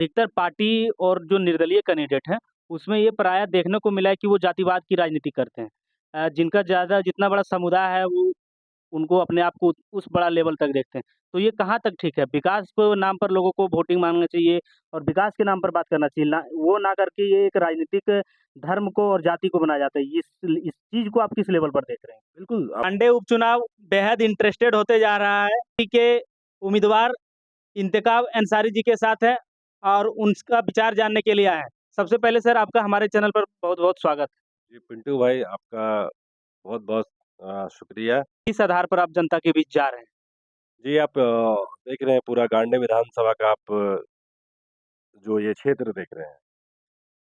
अधिकतर पार्टी और जो निर्दलीय कैंडिडेट हैं, उसमें ये प्रायः देखने को मिला है कि वो जातिवाद की राजनीति करते हैं। जिनका ज़्यादा जितना बड़ा समुदाय है वो उनको अपने आप को उस बड़ा लेवल तक देखते हैं। तो ये कहाँ तक ठीक है? विकास को नाम पर लोगों को वोटिंग माँगना चाहिए और विकास के नाम पर बात करना चाहिए, ना करके ये एक राजनीतिक धर्म को और जाति को बनाया जाता है। इस चीज़ को आप किस लेवल पर देख रहे हैं? बिल्कुल, आप पांडे उपचुनाव बेहद इंटरेस्टेड होते जा रहा है। पार्टी के उम्मीदवार इंतखाब अंसारी जी के साथ हैं और उनका विचार जानने के लिए आए हैं। सबसे पहले सर आपका हमारे चैनल पर बहुत-बहुत स्वागत है। जी, पिंटू भाई आपका बहुत-बहुत शुक्रिया। किस आधार पर आप जनता के बीच जा रहे हैं? जी, आप देख रहे हैं पूरा गांडे विधानसभा का आप जो ये क्षेत्र देख रहे हैं।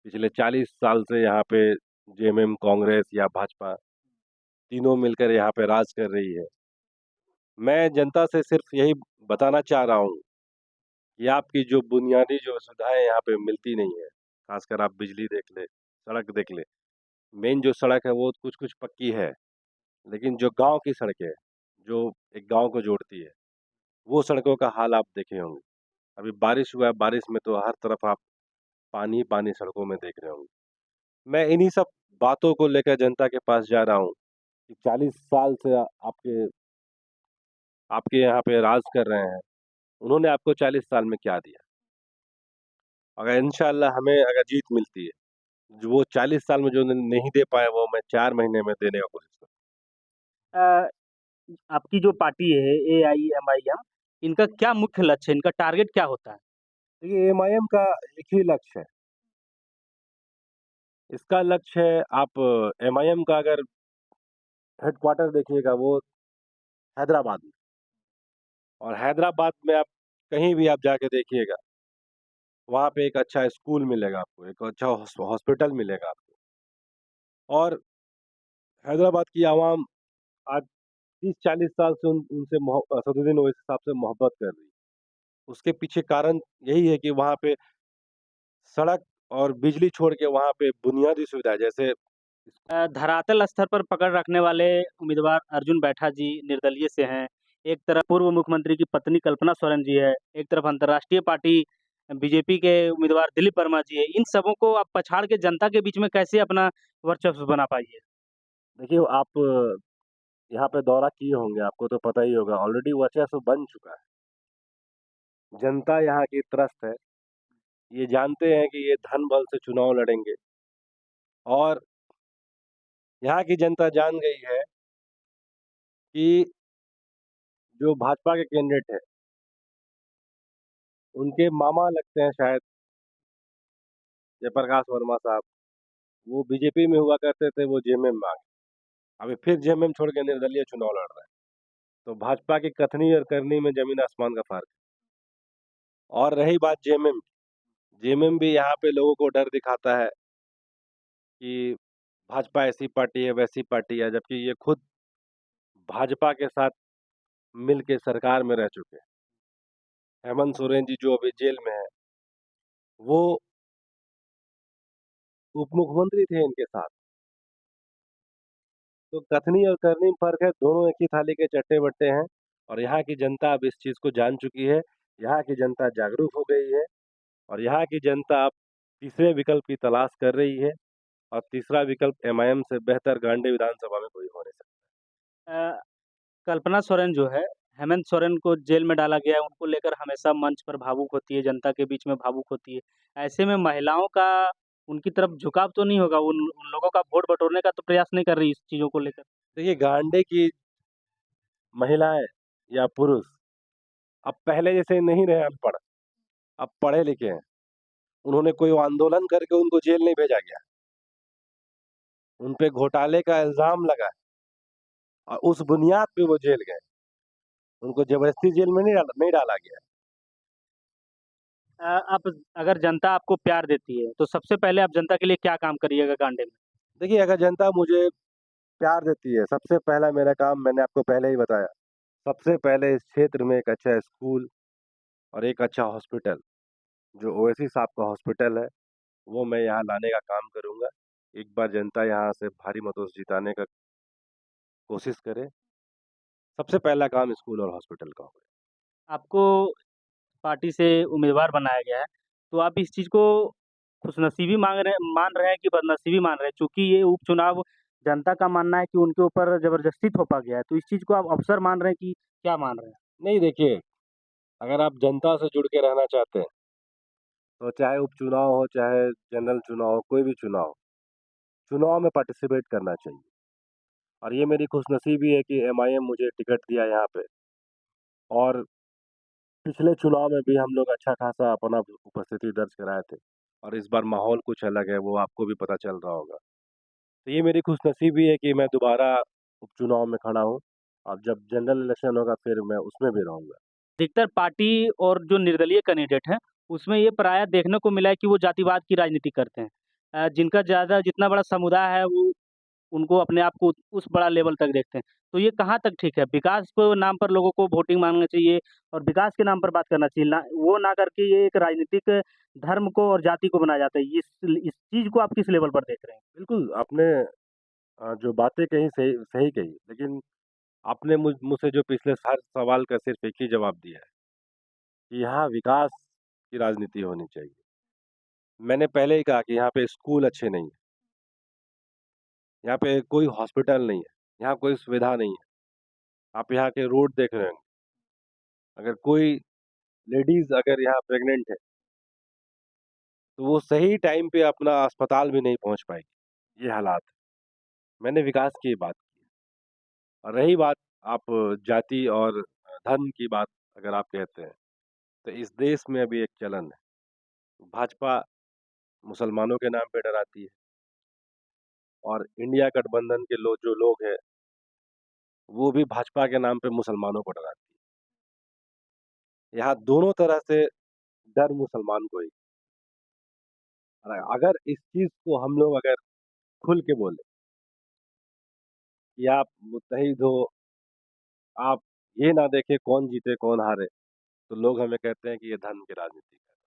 पिछले 40 साल से यहाँ पे जेएमएम, कांग्रेस या भाजपा तीनों मिलकर यहाँ पे राज कर रही है। मैं जनता से सिर्फ यही बताना चाह रहा हूँ कि आपकी जो बुनियादी जो सुविधाएँ यहाँ पे मिलती नहीं है, खासकर आप बिजली देख लें, सड़क देख लें। मेन जो सड़क है वो कुछ-कुछ पक्की है, लेकिन जो गाँव की सड़कें, जो एक गाँव को जोड़ती है, वो सड़कों का हाल आप देखे होंगे। अभी बारिश हुआ है, बारिश में तो हर तरफ आप पानी ही पानी सड़कों में देख रहे होंगे। मैं इन्हीं सब बातों को लेकर जनता के पास जा रहा हूँ कि 40 साल से आपके आपके यहाँ पे राज कर रहे हैं। उन्होंने आपको 40 साल में क्या दिया? अगर इंशाअल्लाह हमें अगर जीत मिलती है, जो वो 40 साल में जो नहीं दे पाए वो मैं 4 महीने में देने का कोशिश करूँ। अ, आपकी जो पार्टी है एआईएमआईएम, इनका क्या मुख्य लक्ष्य है? इनका टारगेट क्या होता है? देखिए एमआईएम का एक ही लक्ष्य है। इसका लक्ष्य है आप एमआईएम का अगर हेडक्वार्टर देखिएगा वो हैदराबाद में और हैदराबाद में आप कहीं भी आप जाके देखिएगा, वहाँ पे एक अच्छा स्कूल मिलेगा आपको, एक अच्छा हॉस्पिटल मिलेगा आपको और हैदराबाद की आवाम आज 30-40 साल से उनसे सदरुद्दीन ओवैसी साहब से मोहब्बत कर रही है। उसके पीछे कारण यही है कि वहाँ पे सड़क और बिजली छोड़ के वहाँ पे बुनियादी सुविधा जैसे धरातल स्तर पर पकड़ रखने वाले उम्मीदवार अर्जुन बैठा जी निर्दलीय से हैं। एक तरफ पूर्व मुख्यमंत्री की पत्नी कल्पना सोरेन जी है, एक तरफ अंतर्राष्ट्रीय पार्टी बीजेपी के उम्मीदवार दिलीप वर्मा जी है। इन सबों को आप पछाड़ के जनता के बीच में कैसे अपना वर्चस्व बना पाएँगे? देखिए आप यहाँ पे दौरा किए होंगे, आपको तो पता ही होगा ऑलरेडी वर्चस्व बन चुका है। जनता यहाँ की त्रस्त है, ये जानते हैं कि ये धन बल से चुनाव लड़ेंगे और यहाँ की जनता जान गई है कि जो भाजपा के कैंडिडेट हैं, उनके मामा लगते हैं शायद जयप्रकाश वर्मा साहब, वो बीजेपी में हुआ करते थे, वो जेएमएम में आ गए। अभी फिर जेएमएम छोड़ के निर्दलीय चुनाव लड़ रहे हैं। तो भाजपा की कथनी और करनी में ज़मीन आसमान का फ़र्क है। और रही बात जेएमएम की, जेएमएम भी यहाँ पे लोगों को डर दिखाता है कि भाजपा ऐसी पार्टी है, वैसी पार्टी है, जबकि ये खुद भाजपा के साथ मिल के सरकार में रह चुके हैं। हेमंत सोरेन जी जो अभी जेल में हैं, वो उप मुख्यमंत्री थे इनके साथ। तो कथनी और करनी में फ़र्क है, दोनों एक ही थाली के चट्टे-बट्टे हैं और यहाँ की जनता अब इस चीज़ को जान चुकी है। यहाँ की जनता जागरूक हो गई है और यहाँ की जनता अब तीसरे विकल्प की तलाश कर रही है और तीसरा विकल्प एमआईएम से बेहतर गांधी विधानसभा में कोई हो नहीं सकता। अ, कल्पना सोरेन जो है, हेमंत सोरेन को जेल में डाला गया है, उनको लेकर हमेशा मंच पर भावुक होती है, जनता के बीच में भावुक होती है। ऐसे में महिलाओं का उनकी तरफ झुकाव तो नहीं होगा? उन उन लोगों का वोट बटोरने का तो प्रयास नहीं कर रही इस चीज़ों को लेकर? देखिए गांडे की महिलाएँ या पुरुष अब पहले जैसे नहीं रहे अनपढ़, अब पढ़े-लिखे हैं। उन्होंने कोई आंदोलन करके उनको जेल नहीं भेजा गया। उन पे घोटाले का इल्ज़ाम लगा है और उस बुनियाद पे वो जेल गए। उनको ज़बरदस्ती जेल में नहीं डाला गया। आप अगर जनता आपको प्यार देती है, तो सबसे पहले आप जनता के लिए क्या काम करिएगा कांडे में? देखिए अगर जनता मुझे प्यार देती है, सबसे पहला मेरा काम मैंने आपको पहले ही बताया। सबसे पहले इस क्षेत्र में एक अच्छा स्कूल और एक अच्छा हॉस्पिटल, जो ओवैसी साहब का हॉस्पिटल है, वो मैं यहाँ लाने का काम करूँगा। एक बार जनता यहाँ से भारी मतों से जिताने का कोशिश करे। सबसे पहला काम स्कूल और हॉस्पिटल का होगा। आपको पार्टी से उम्मीदवार बनाया गया है, तो आप इस चीज़ को खुशनसीबी मान रहे हैं कि बदनसीबी मान रहे हैं? चूँकि ये उपचुनाव जनता का मानना है कि उनके ऊपर ज़बरदस्ती थोपा गया है, तो इस चीज़ को आप अवसर मान रहे हैं कि क्या मान रहे हैं? नहीं देखिए, अगर आप जनता से जुड़ के रहना चाहते हैं, तो चाहे उपचुनाव हो, चाहे जनरल चुनाव हो, कोई भी चुनाव हो, चुनाव में पार्टिसिपेट करना चाहिए। और ये मेरी खुशनसीबी है कि एमआईएम मुझे टिकट दिया यहाँ पे और पिछले चुनाव में भी हम लोग अच्छा खासा अपना उपस्थिति दर्ज कराए थे और इस बार माहौल कुछ अलग है, वो आपको भी पता चल रहा होगा। तो ये मेरी खुशनसीबी है कि मैं दोबारा उपचुनाव में खड़ा हूँ और जब जनरल इलेक्शन होगा फिर मैं उसमें भी रहूँगा। अधिकतर पार्टी और जो निर्दलीय कैंडिडेट हैं, उसमें ये प्रायः देखने को मिला है कि वो जातिवाद की राजनीति करते हैं। जिनका जितना बड़ा समुदाय है वो उनको अपने आप को उस बड़ा लेवल तक देखते हैं। तो ये कहाँ तक ठीक है? विकास को नाम पर लोगों को वोटिंग माँगना चाहिए और विकास के नाम पर बात करना चाहिए, ना करके ये एक राजनीतिक धर्म को और जाति को बनाया जाता है। इस चीज़ को आप किस लेवल पर देख रहे हैं? बिल्कुल, आपने जो बातें कही सही सही कही, लेकिन आपने मुझसे जो पिछले हर सवाल का सिर्फ़ एक ही जवाब दिया है कि यहाँ विकास की राजनीति होनी चाहिए। मैंने पहले ही कहा कि यहाँ पे स्कूल अच्छे नहीं हैं, यहाँ पे कोई हॉस्पिटल नहीं है, यहाँ कोई सुविधा नहीं है। आप यहाँ के रोड देख रहे होंगे, अगर कोई लेडीज़ अगर यहाँ प्रेग्नेंट है, तो वो सही टाइम पे अपना अस्पताल भी नहीं पहुँच पाएगी, ये हालात है। मैंने विकास की बात की और रही बात आप जाति और धर्म की बात अगर आप कहते हैं, तो इस देश में अभी एक चलन है। भाजपा मुसलमानों के नाम पे डराती है और इंडिया गठबंधन के जो लोग हैं, वो भी भाजपा के नाम पे मुसलमानों को डराती है। यहाँ दोनों तरह से डर मुसलमान को ही। और अगर इस चीज़ को हम लोग अगर खुल के बोले कि आप मुत्तहिद हो, आप ये ना देखें कौन जीते कौन हारे, तो लोग हमें कहते हैं कि ये धर्म की राजनीति कर रहे हैं।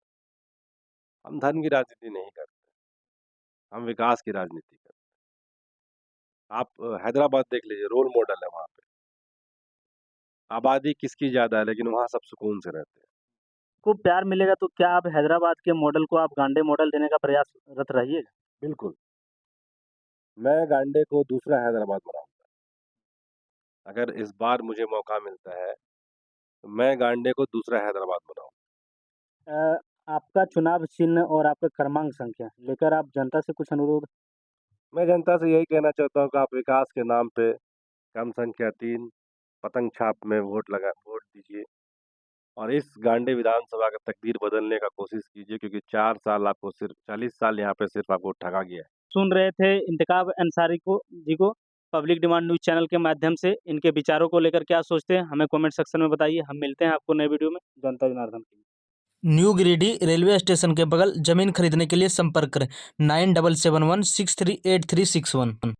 हम धर्म की राजनीति नहीं करते, हम विकास की राजनीति करते हैं। आप हैदराबाद देख लीजिए, रोल मॉडल है वहाँ पे। आबादी किसकी ज़्यादा है, लेकिन वहाँ सब सुकून से रहते हैं। को प्यार मिलेगा तो क्या आप हैदराबाद के मॉडल को आप गांडे मॉडल देने का प्रयासरत रहिएगा? बिल्कुल, मैं गांडे को दूसरा हैदराबाद बनाऊँगा। अगर इस बार मुझे मौका मिलता है, तो मैं गांडे को दूसरा हैदराबाद बनाऊँगा। अ, आपका चुनाव चिन्ह और आपका क्रमांक संख्या लेकर आप जनता से कुछ अनुरोध मैं जनता से यही कहना चाहता हूँ कि आप विकास के नाम पे कम संख्या 3 पतंग छाप में वोट दीजिए और इस गांडे विधानसभा का तकदीर बदलने का कोशिश कीजिए क्योंकि 4 साल आपको सिर्फ 40 साल यहाँ पे सिर्फ आपको ठगा गया है। सुन रहे थे इंतखाब अंसारी को पब्लिक डिमांड न्यूज़ चैनल के माध्यम से इनके विचारों को लेकर क्या सोचते हैं हमें कमेंट सेक्शन में बताइए। हम मिलते हैं आपको नए वीडियो में। जनता जनार्दन की। न्यू गिरिडीह रेलवे स्टेशन के बगल जमीन खरीदने के लिए संपर्क करें 9771638361।